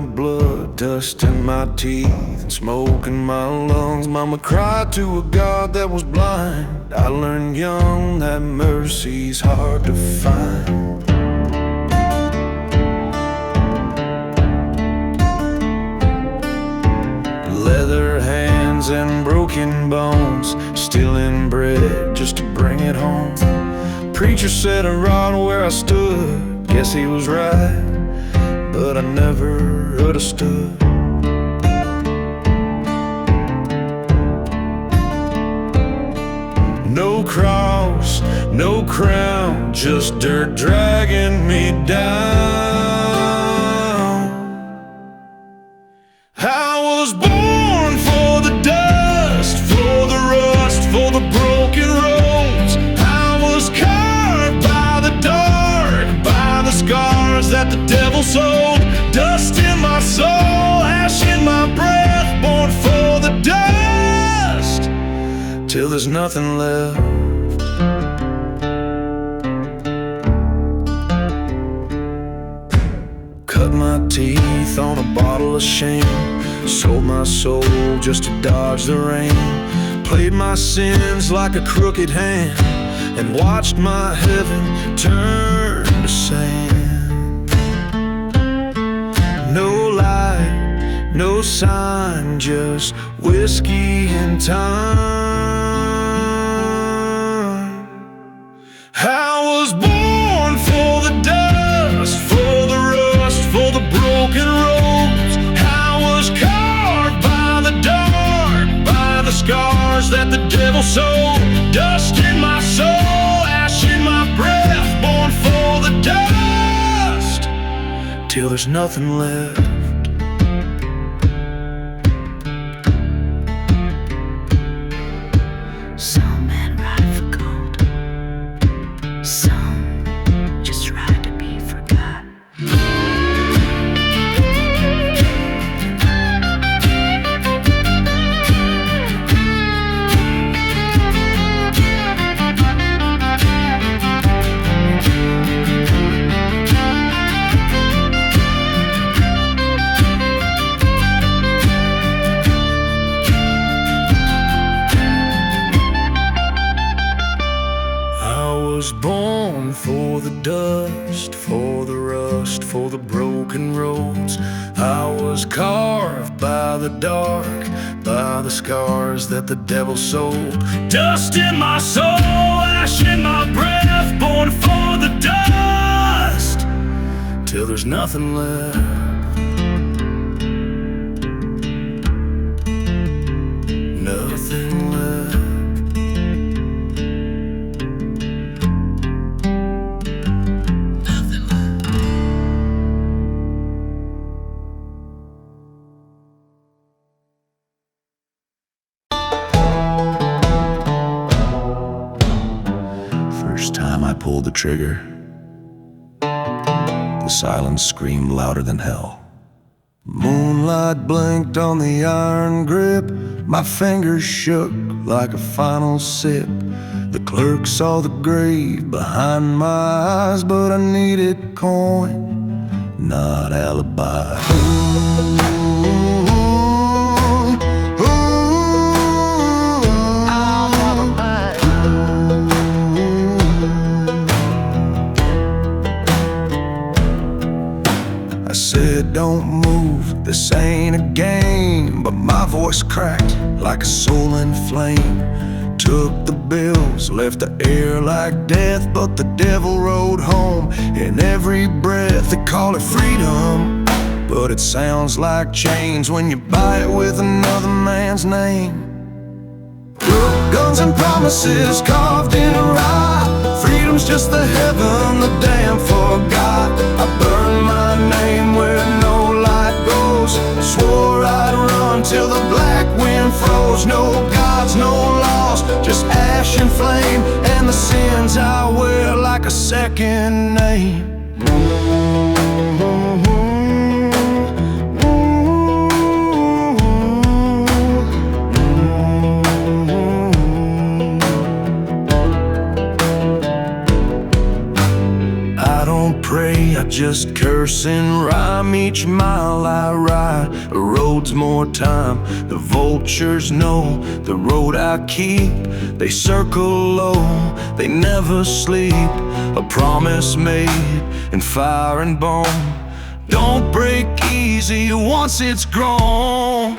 blood, dust in my teeth, and smoke in my lungs. Mama cried to a God that was blind. I learned young that mercy's hard to find. Leather hands and broken bones, stealing bread just to bring it home. Preacher said a rod where I stood, guess he was right, but I never understood. No cross, no crown, just dirt dragging me down. I was born for the dust, for the rust, for the broken roads. I was carved by the dark, by the scars that the devil sowed. Dust in my soul, ash in my breath, born for the dust, till there's nothing left. Cut my teeth on a bottle of shame, sold my soul just to dodge the rain. Played my sins like a crooked hand, and watched my heaven turn to sand. No light, no sign, just whiskey and time. I was born for the dust, for the rust, for the broken roads. I was carved by the dark, by the scars that the devil sowed. Dust in my soul, ash in my breath, born for the dust, till there's nothing left. Some men ride for gold, some just ride to be forgot. Born for the dust, for the rust, for the broken roads. I was carved by the dark, by the scars that the devil sowed. Dust in my soul, ash in my breath, born for the dust, till there's nothing left. Nothing left. First time I pulled the trigger, the silence screamed louder than hell. Moonlight blinked on the iron grip, my fingers shook like a final sip. The clerk saw the grave behind my eyes, but I needed coin, not alibi. I said, don't move, this ain't a game. But my voice cracked like a soul in flame. Took the bills, left the air like death, but the devil rode home. In every breath they call it freedom, but it sounds like chains when you buy it with another man's name. Guns and promises carved in a rock. Freedom's just the heaven the damn forgot. I burned my name where no light goes. Swore I'd run till the black wind froze. No gods, no laws, just ash and flame, and the sins I wear like a second name. I just curse and rhyme. each mile I ride, a road's more time. The vultures know the road I keep. They circle low, they never sleep. A promise made in fire and bone. Don't break easy once it's grown.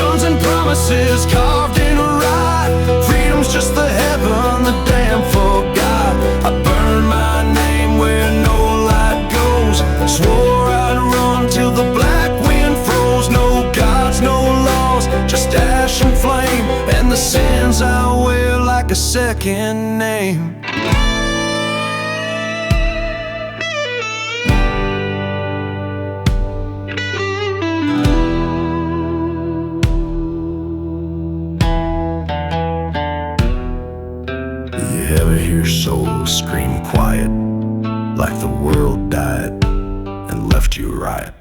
Guns and promises carved in a ride. Freedom's just the heaven the damn forgot. I burned my name where no light goes. Swore I'd run till the black wind froze. No gods, no laws, just ash and flame, and the sins I wear like a second name. You ever hear souls scream quiet, like the world died and left you riot?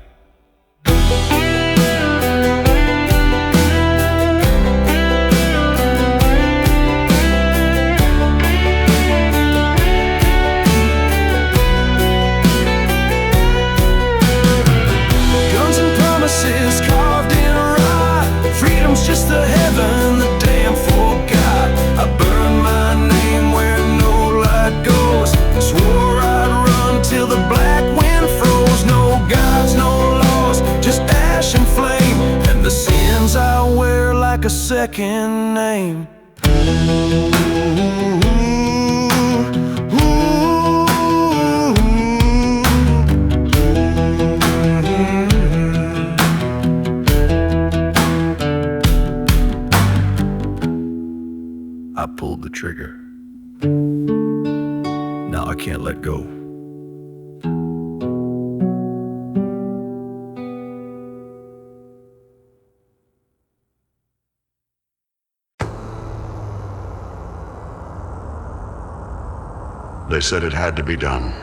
Guns and promises carved in a ride. Freedom's just the heaven the damn forgot. I burned my name where no light goes. Swore I'd run till the black wind froze. No gods, no laws, just ash and flame, and the sins I wear like a second name. I pulled the trigger. Now I can't let go. They said it had to be done.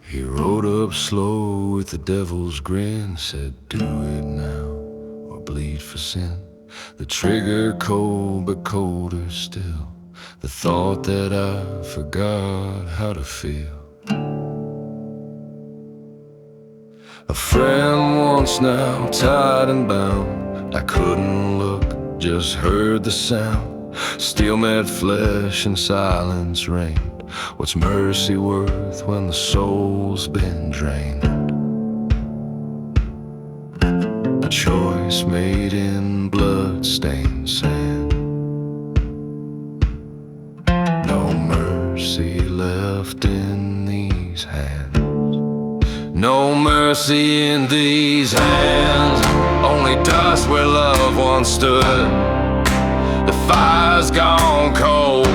He rode up slow with the devil's grin, said, "Do it now or bleed for sin." The trigger cold but colder still, the thought that I forgot how to feel. A friend once now, tied and bound, I couldn't look, just heard the sound. Steel met flesh and silence reigned. What's mercy worth when the soul's been drained? A choice made in blood-stained sand. No mercy left in these hands. No mercy in these hands. Only dust where love once stood. The fire's gone cold.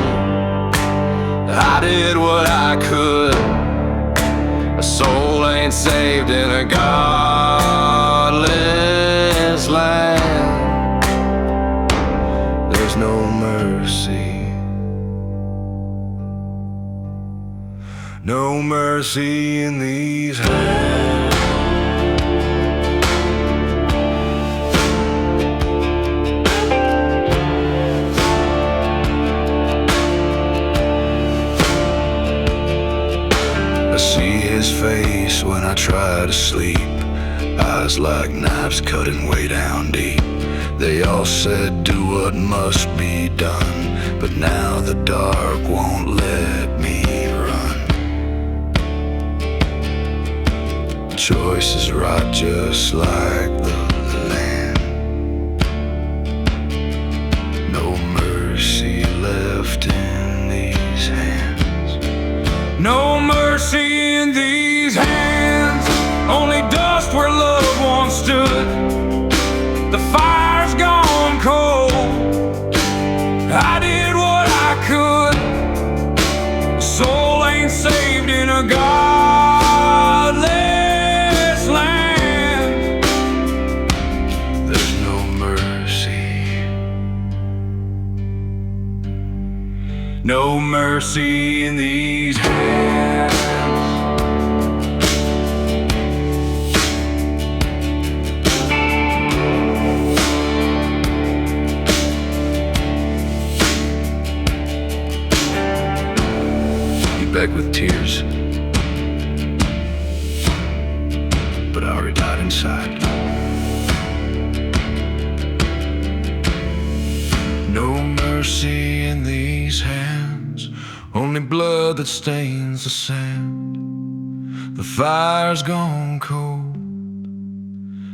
I did what I could. A soul ain't saved in a godless land. There's no mercy. No mercy in these hands. I see his face when I try to sleep. Eyes like knives cutting way down deep. They all said do what must be done, but now the dark won't let me run. Choice is right just like the land. No mercy left in these hands. No mercy in these hands. Only dust where love once stood. The fire's gone cold. I did what I could. Soul ain't saved in a God. mercy in these hands. He begged with tears, but I already died inside. No mercy in these hands, only blood that stains the sand. The fire's gone cold,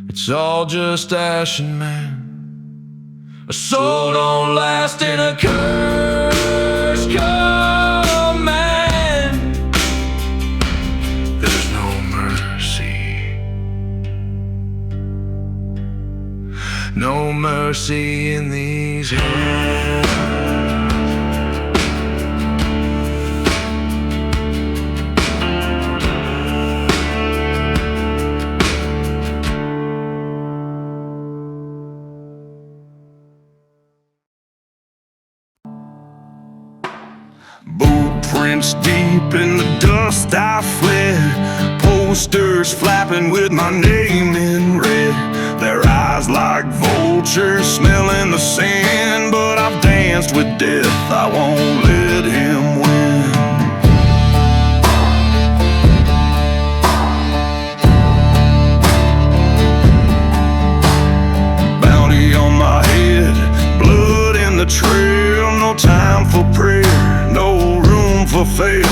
it's all just ash and man. A soul don't last in a curse command. There's no mercy, no mercy in these hands. Bootprints deep in the dust I fled, posters flapping with my name in red. Their eyes like vultures smelling the sand, but I've danced with death, I won't let him win. Bounty on my head, blood in the trail, no time for prayer, no room for fail.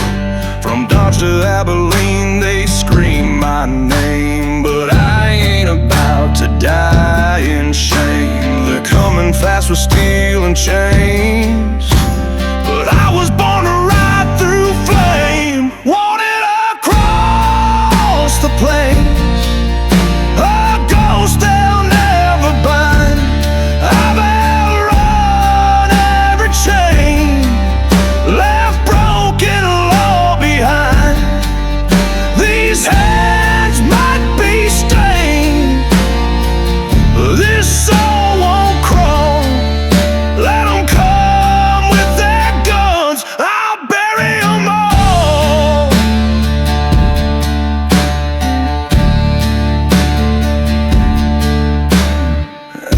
From Dodge to Abilene they scream my name, but I ain't about to die in shame. They're coming fast with steel and chains, but I was born to ride through flame. Wanted across the plains, a ghost they'll never bind. I've outrun every chain, left broken law behind. These hands might be stained, this soul won't crawl. Let them come with their guns, I'll bury them all.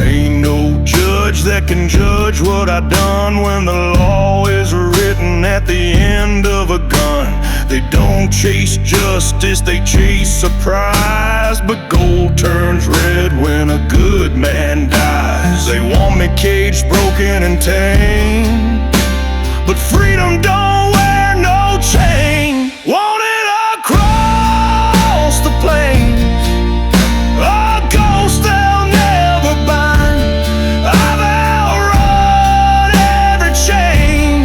Ain't no judge that can judge what I done when the law is written at the end of a gun. They don't chase justice, they chase surprise, but gold turns red when a good man dies. They want me caged, broken and tamed, but freedom don't wear no chain. Wanted across the plains, a ghost they'll never bind. I've outrun every chain,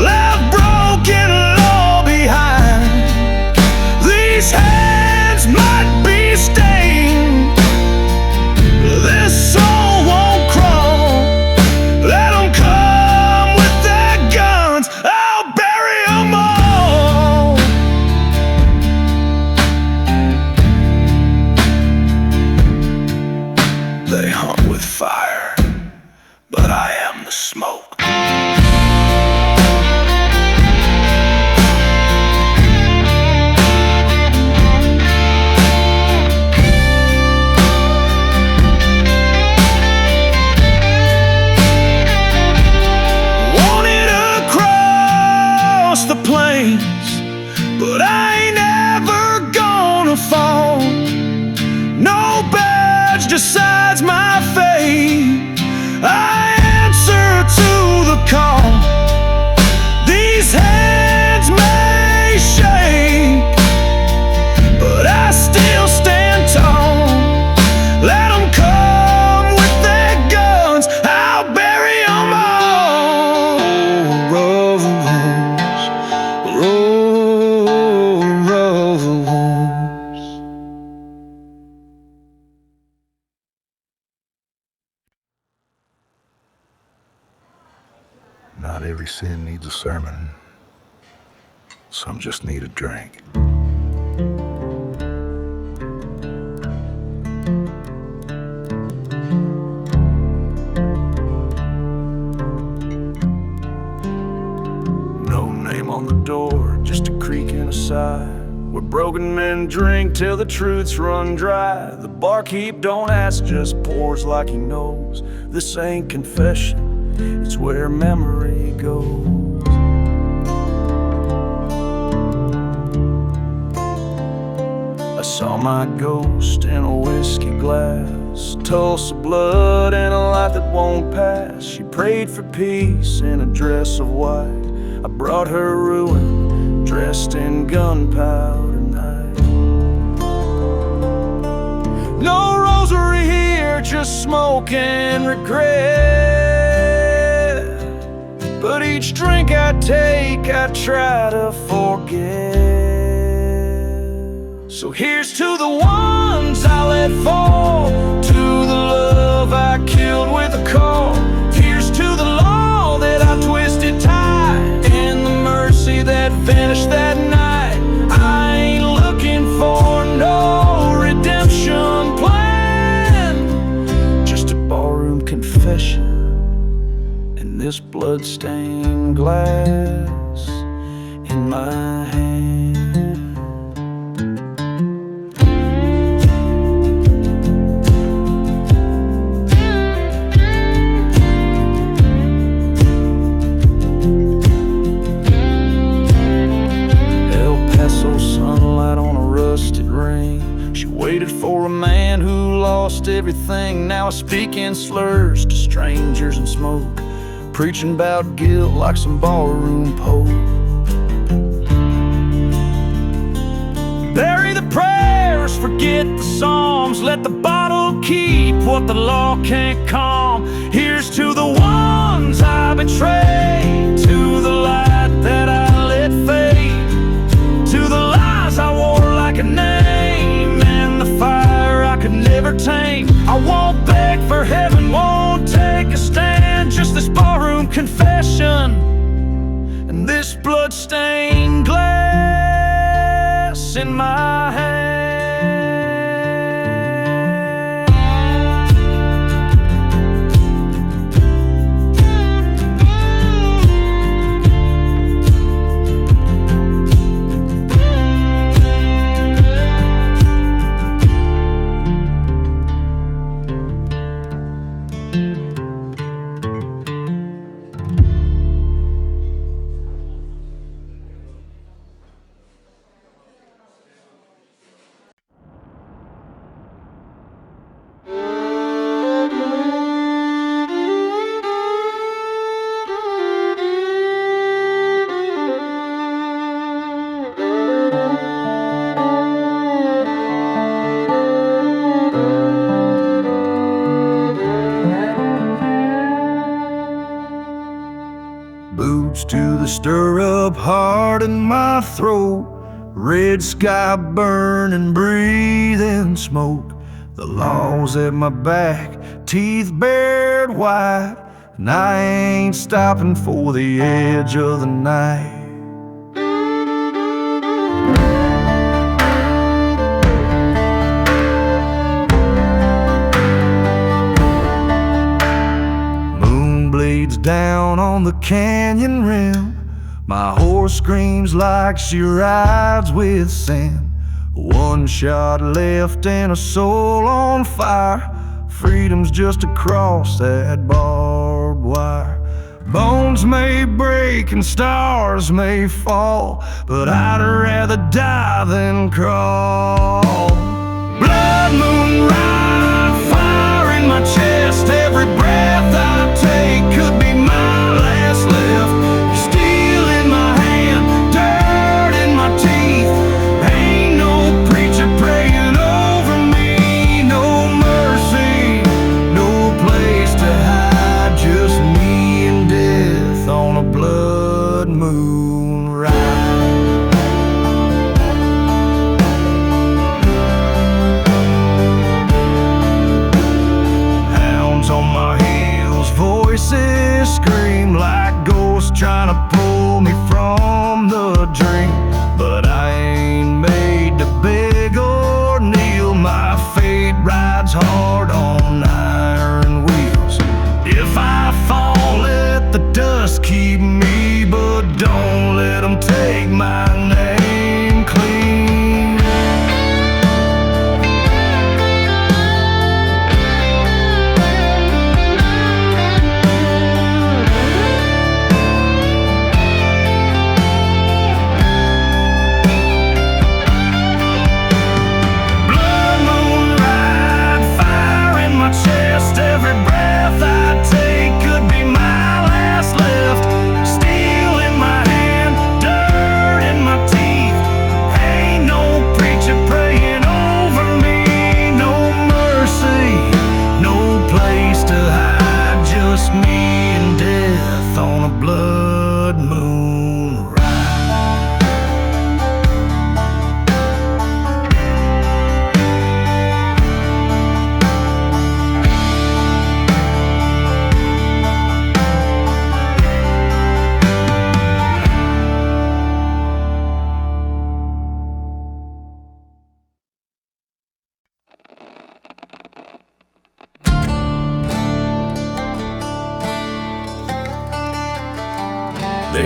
left broken law behind. These hands might be stained, this soul won't crawl. Let them come with their guns, I'll bury them all. They hunt with fire, but I am the smoke. Wanted across the plains, but I ain't ever gonna fall. No badge decides my fate, I answer to the call. These hands may shake, but I still stand tall. Let them come with their guns, I'll bury them all. Roll the wolves, roll the wolves. Not every sin needs a sermon. Some just need a drink. No broken men drink till the truths run dry. The barkeep don't ask, just pours like he knows. This ain't confession, it's where memory goes. I saw my ghost in a whiskey glass, Tulsa blood and a light that won't pass. She prayed for peace in a dress of white. I brought her ruin, dressed in gunpowder night. No rosary here, just smoke and regret. But each drink I take, I try to forget. So here's to the ones I let fall, to the love I killed with a call. Here's to the law that I twisted tight, and the mercy that vanished that night. I ain't looking for no redemption plan, just a barroom confession and this blood-stained glass in my hand. Sunlight on a rusted ring. She waited for a man who lost everything. Now I speak in slurs to strangers and smoke, preaching about guilt like some barroom pope. Bury the prayers, forget the psalms. Let the bottle keep what the law can't calm. Here's to the ones I betrayed, to the light that I let fade, to the lies I wore like a name, and the fire I could never tame. I won't beg for heaven, won't take a stand, just this barroom confession and this blood-stained glass in my hand. Boots to the stirrup, heart in my throat, red sky burning, breathing smoke. The law's at my back, teeth bared wide, and I ain't stopping for the edge of the night. Bleeds down on the canyon rim. My horse screams like she rides with sin. One shot left and a soul on fire. Freedom's just across that barbed wire. Bones may break and stars may fall, but I'd rather die than crawl. Blood moon ride, fire in my chest. Every breath I take could be my last left. Steel in my hand, dirt in my teeth. Ain't no preacher praying over me. No mercy, no place to hide. Just me and death on a blood moon ride.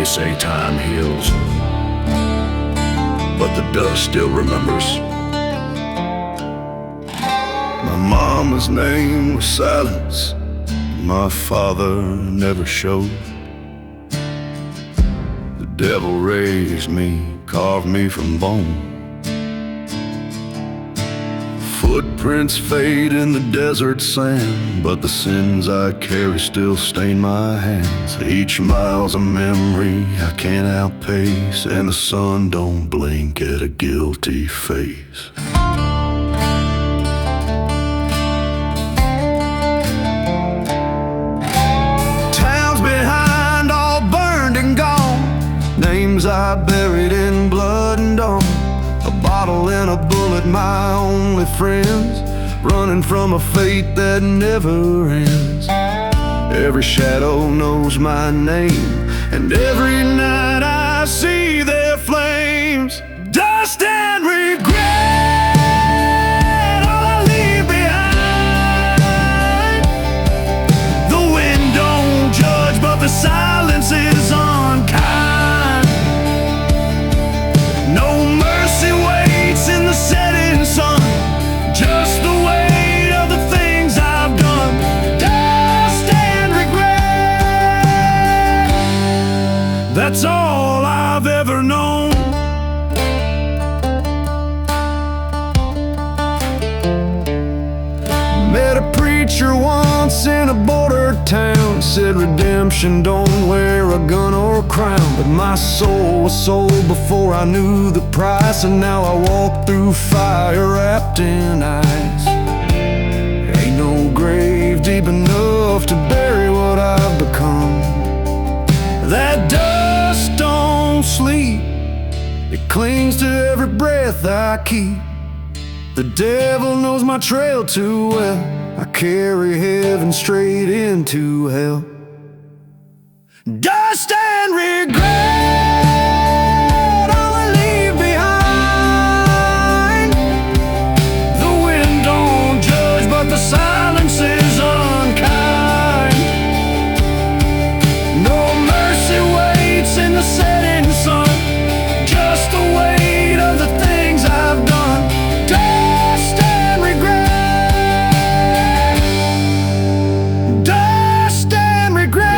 They say time heals, but the dust still remembers. My mama's name was Silence. My father never showed. The devil raised me, carved me from bone. Footprints fade in the desert sand, but the sins I carry still stain my hands. Each mile's a memory I can't outpace, and the sun don't blink at a guilty face. Towns behind all burned and gone, names I buried in blood and dawn. A bottle and a bullet, my only friends, running from a fate that never ends. Every shadow knows my name, and every night I see their flames. Dust and regret, all I leave behind. The wind don't judge, but the silence is unkind. No mercy waits in the setting sun, just the weight of the things I've done. Dust and regret, that's all I've ever known. Met a preacher once in a border town, said redemption don't wear a gun or a crown. But my soul was sold before I knew the price, and now I walk through fire wrapped in ice. Ain't no grave deep enough to bury what I've become. That dust don't sleep, it clings to every breath I keep. The devil knows my trail too well, I carry heaven straight into hell. Dust and regret, all I leave behind. The wind don't judge, but the silence is unkind. No mercy waits in the setting sun, just the weight of the things I've done. Dust and regret, dust and regret,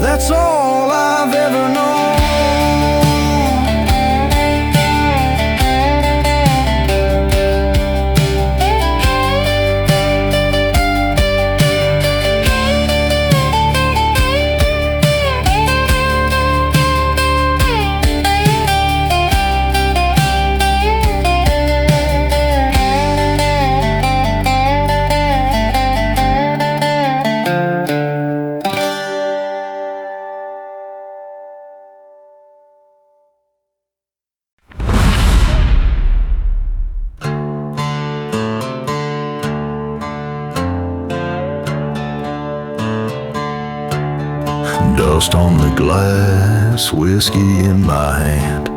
that's all I've ever known. Dust on the glass, whiskey in my hand,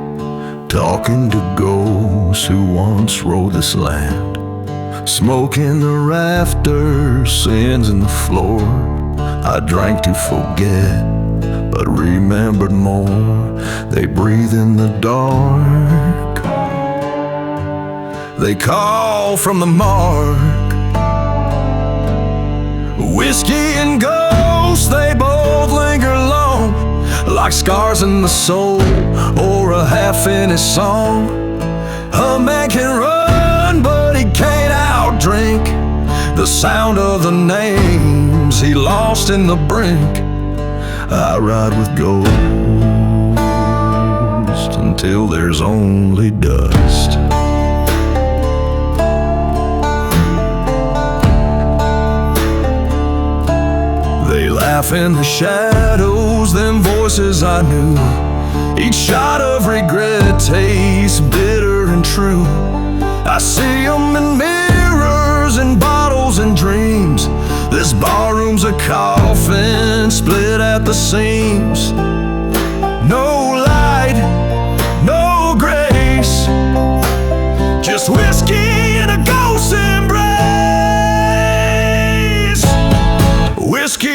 talking to ghosts who once rode this land. Smoke in the rafters, sins in the floor. I drank to forget, but remembered more. They breathe in the dark, they call from the mark. Whiskey and ghosts, they both linger long, like scars in the soul or a half-finished song. A man can run, but he can't outdrink the sound of the names he lost in the brink. I ride with ghosts until there's only dust. They laugh in the shadows, them voices I knew. Each shot of regret tastes bitter and true. I see them in mirrors and bottles and dreams. This barroom's a coffin split at the seams. No light, no grace, just whiskey and a ghost embrace. Whiskey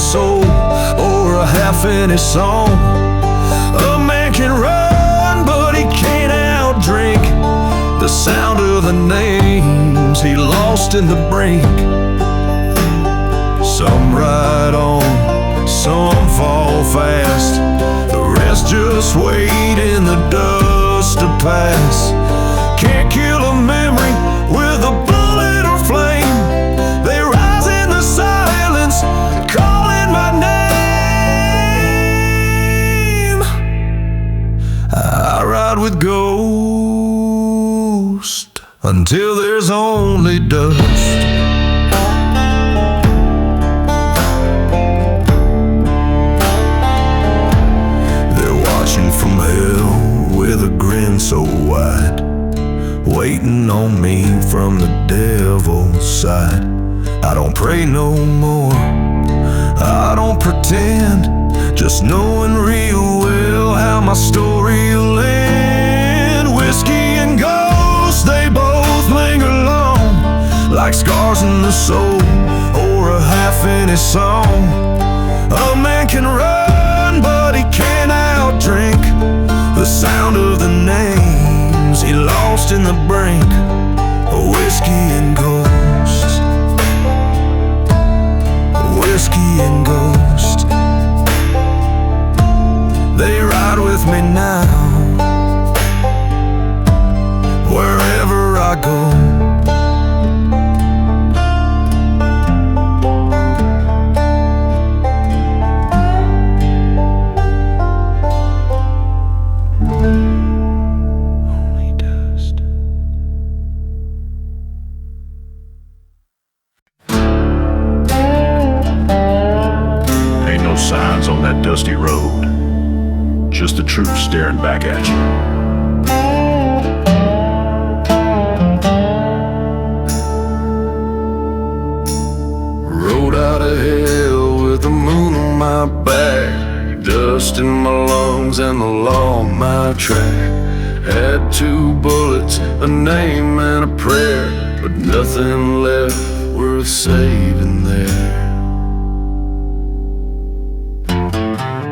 soul or a half-finished song. A man can run, but he can't outdrink the sound of the names he lost in the brink. Some ride on, some fall fast, the rest just wait in the dust to pass. Can't kill a memory with a bullet or flame. They rise in the silence, calling my name. I ride with ghosts until there's only dust. From hell with a grin so wide, waiting on me from the devil's side. I don't pray no more, I don't pretend, just knowing real well how my story will end. Whiskey and ghosts, they both linger long, like scars in the soul or a half-finished song. A man can run, but he can't outdrink the sound of the names he lost in the brink. Whiskey and ghosts, whiskey and ghosts, they ride with me now, wherever I go. Signs on that dusty road, just the truth staring back at you. Rode out of hell with the moon on my back, dust in my lungs and the law on my track. Had 2 bullets, a name and a prayer, but nothing left worth saving there.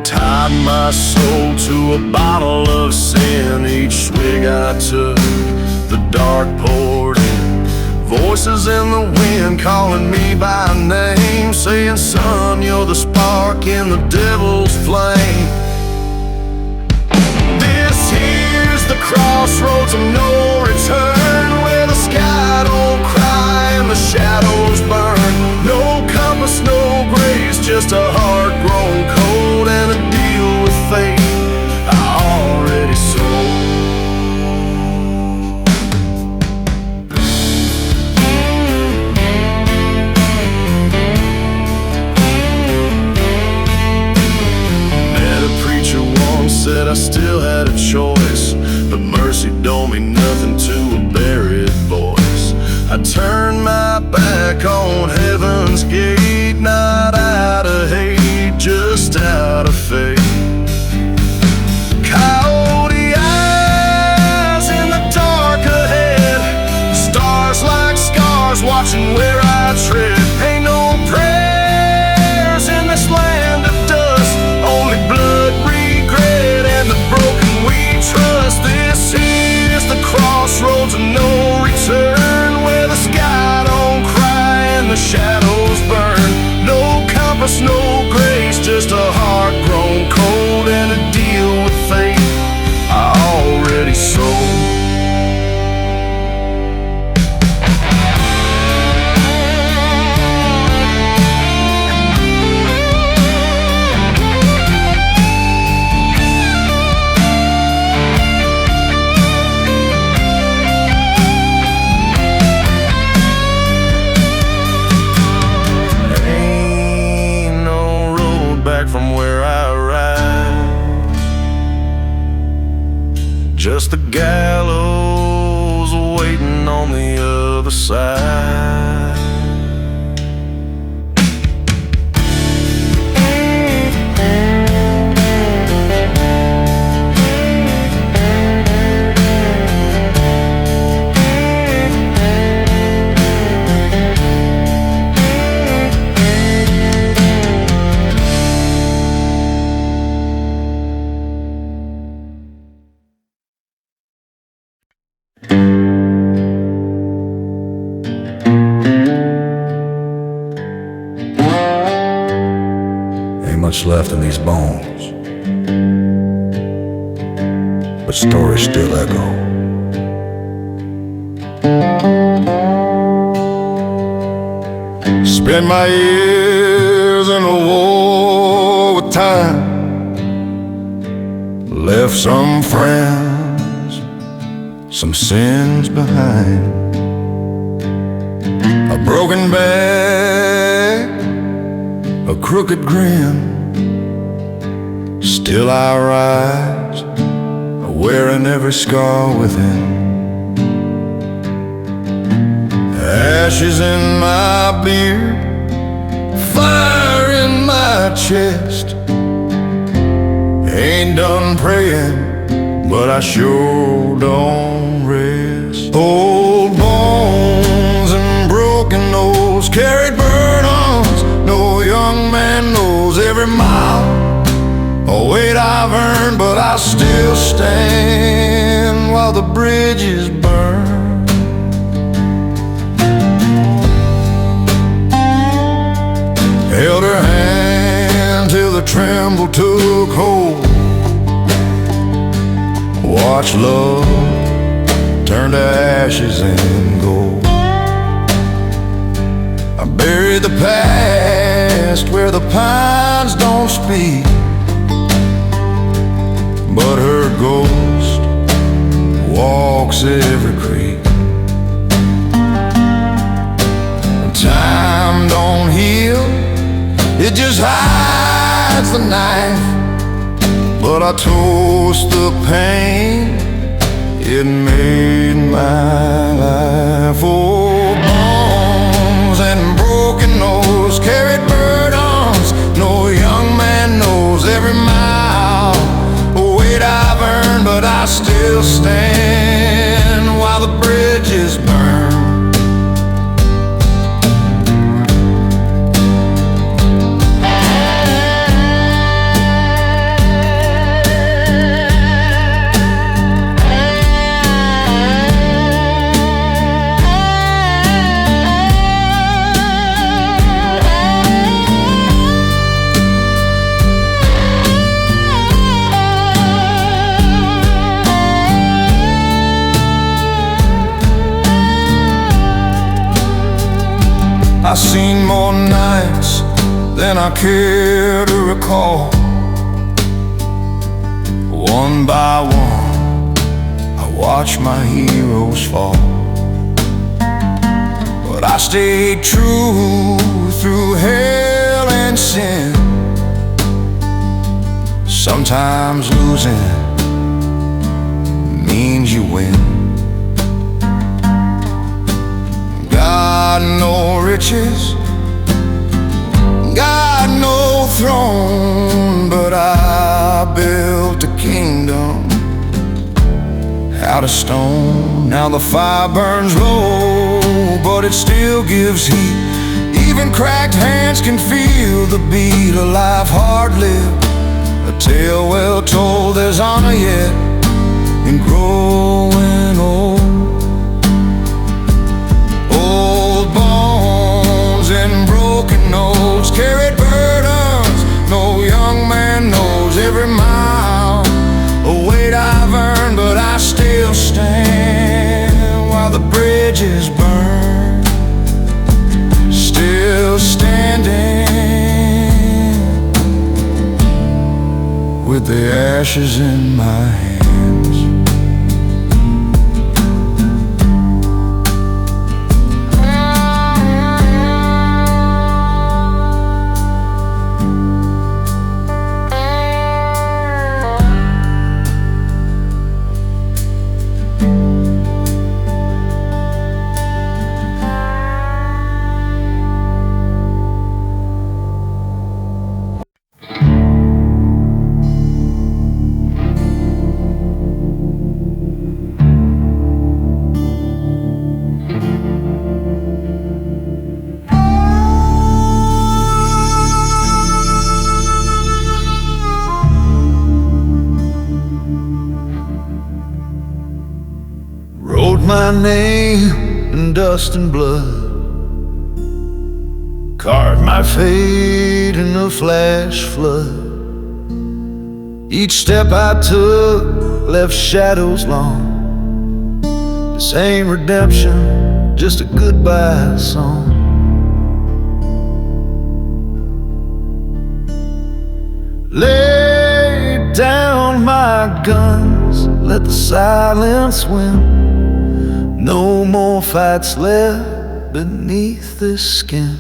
Tied my soul to a bottle of sin. Each swig I took, the dark poured in. Voices in the wind calling me by name, saying, son, you're the spark in the devil's flame. This here's the crossroads of no return, where the sky don't cry and the shadows burn. No compass, no grace, just a heart grown cold and a deal with fate I already sold. Met a preacher once, said I still had a choice, but mercy don't mean nothing to a buried voice. I turned my back on heaven's gate, not out of hate, just out of faith. Coyote eyes in the dark ahead, stars like scars watching where I tread. Ain't no prayers in this land of dust, only blood, regret, and the broken we trust. This is the crossroads of no return, where the sky don't cry and the shadows burn. No compass, no grace, just a heart grown cold and a deal with fate I already sold. From where I ride, just the gallows waiting on the other side. ain't much left in these bones, but stories still echo. Spent my years in a war with time, left some friends, some sins behind. A broken back, a crooked grin, still I rise, wearing every scar within. Ashes in my beard, fire in my chest. Ain't done praying, but I sure don't rest. Old bones and broken nose, carried burn-ons. No young man knows every mile. A weight I've earned, but I still stand while the bridges burn. Held her hand till the tremble took hold. Watched love turn to ashes and gold. I buried the past where the pines don't speak, but her ghost walks every creek. Time don't heal, it just hides the knife, but I toast the pain it made my life. Oh, bones and broken nose, carried burn-ons. No young man knows every mile. A weight I've earned, but I still stand while the bridges burn. I've seen more nights than I care to recall. One by one, I watch my heroes fall, but I stayed true through hell and sin. Sometimes losing means you win. Got no riches, got no throne, but I built a kingdom out of stone. Now the fire burns low, but it still gives heat. Even cracked hands can feel the beat. A life hard lived, a tale well told. There's honor yet in growing old. Old bones and broken nose, carried burdens. No young man knows every mile. A weight I've earned, but I still stand while the bridges burn. Still standing with the ashes in my hands. My name in dust and blood, carved my fate in a flash flood. Each step I took left shadows long. This ain't redemption, just a goodbye song. Lay down my guns, let the silence win. No more fights left beneath this skin.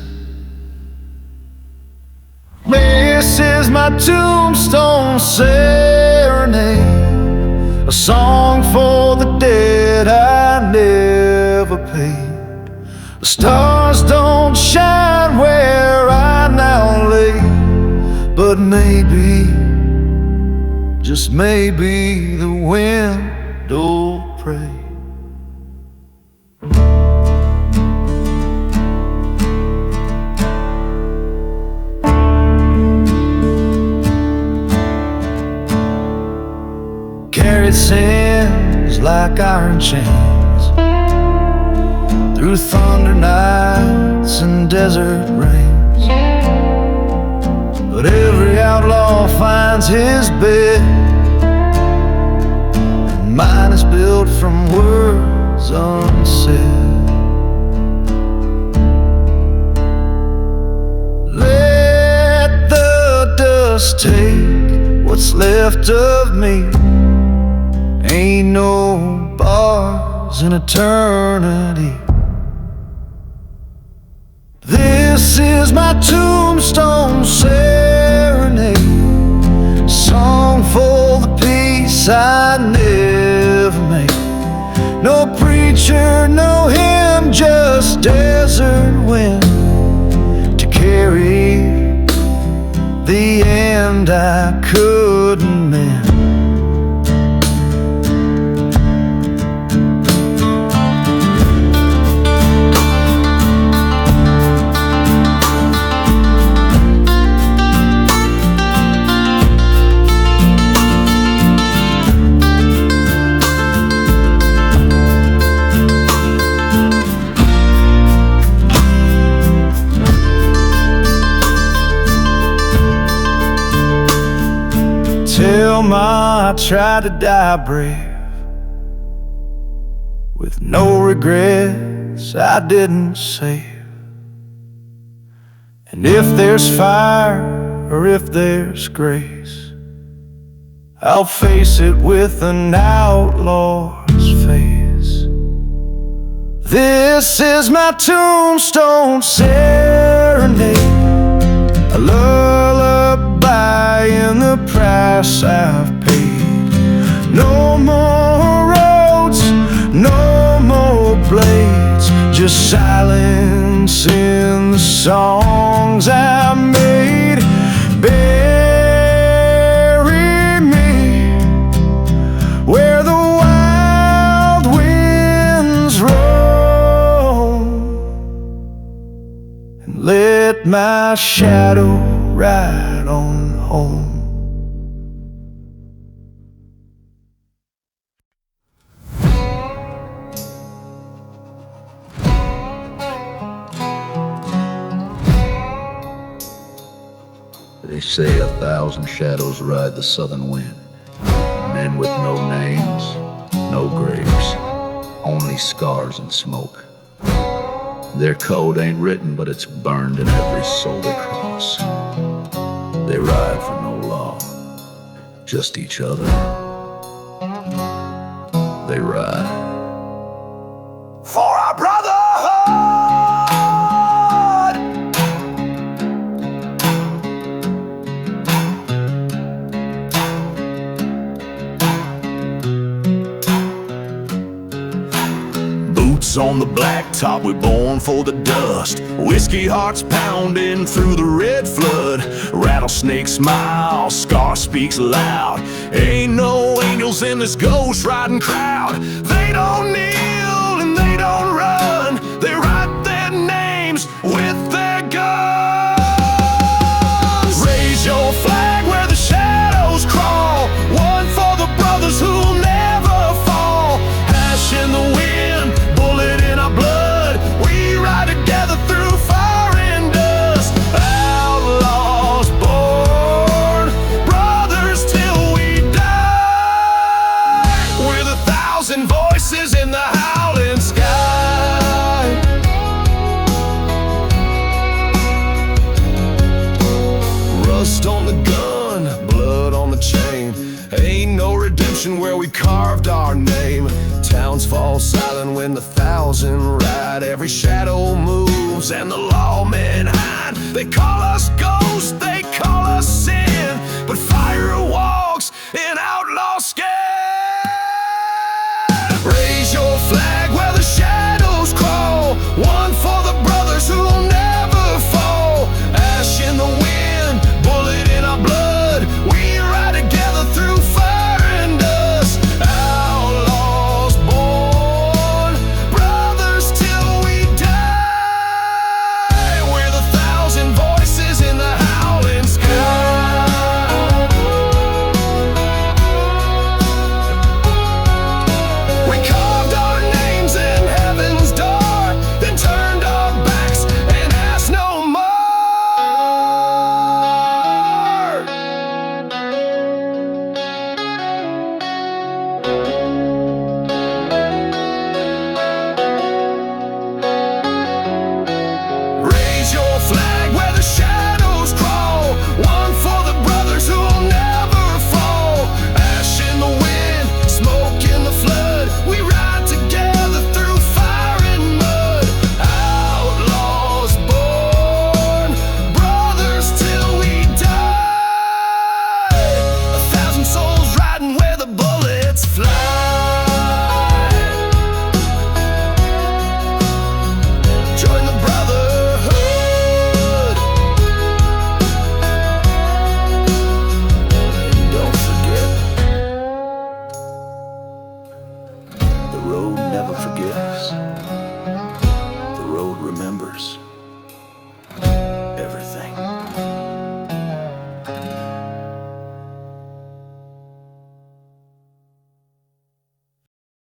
This is my Tombstone Serenade, a song for the dead I never paid. The stars don't shine where I now lay, but maybe, just maybe, the wind will pray. Carried sins like iron chains through thunder nights and desert rains. But every outlaw finds his bed, and mine is built from words unsaid. Let the dust take what's left of me. Ain't no bars in eternity. This is my Tombstone Serenade, song for the peace I never made. No preacher, no hymn, just desert wind to carry the end I couldn't mend. Tell Ma I tried to die brave, with no regrets I didn't save. And if there's fire or if there's grace, I'll face it with an outlaw's face. This is my Tombstone Serenade, a lullaby in the price I've paid. No more roads, no more blades, just silence in the songs I made. Bury me where the wild winds roam, and let my shadow ride on home. They say 1,000 shadows ride the southern wind. Men with no names, no graves, only scars and smoke. Their code ain't written, but it's burned in every soul they cross. They ride for no law, just each other. They ride For our brotherhood. boots on the blacktop, we're born for the dust. Whiskey hearts pounding through the red flood. Rattlesnake smile, scar speaks loud. Ain't no angels in this ghost riding crowd. They don't kneel and they don't run. They write their names with their guns. Raise your flag where the shadows crawl. One for the brothers who'll never fall. Ash in the wind, bullet in our blood. We ride together through fire and dust. redemption where we carved our name. Towns fall silent when the thousand ride. Every shadow moves and the lawmen hide. They call us ghosts, they call us sin, but fire walks in outlaw skin. Raise your flag where the shadows crawl. One for the brothers who'll never fall. Ash in the wind, bullet in our blood. We ride together through fire and dust. Outlaws born, brothers till we die. We're the thousand voices in the howling sky. We carved our names in heaven's door, then turned our backs and asked no more. Raise your flag where the shadows crawl. One for the brothers who'll never fall. Ash in the wind, smoke in the flood. We ride together through fire and mud. Outlaws born, brothers till we die. 1,000 souls riding where the bullets fly. Join the brotherhood. And don't forget, the road never forgets. The road remembers.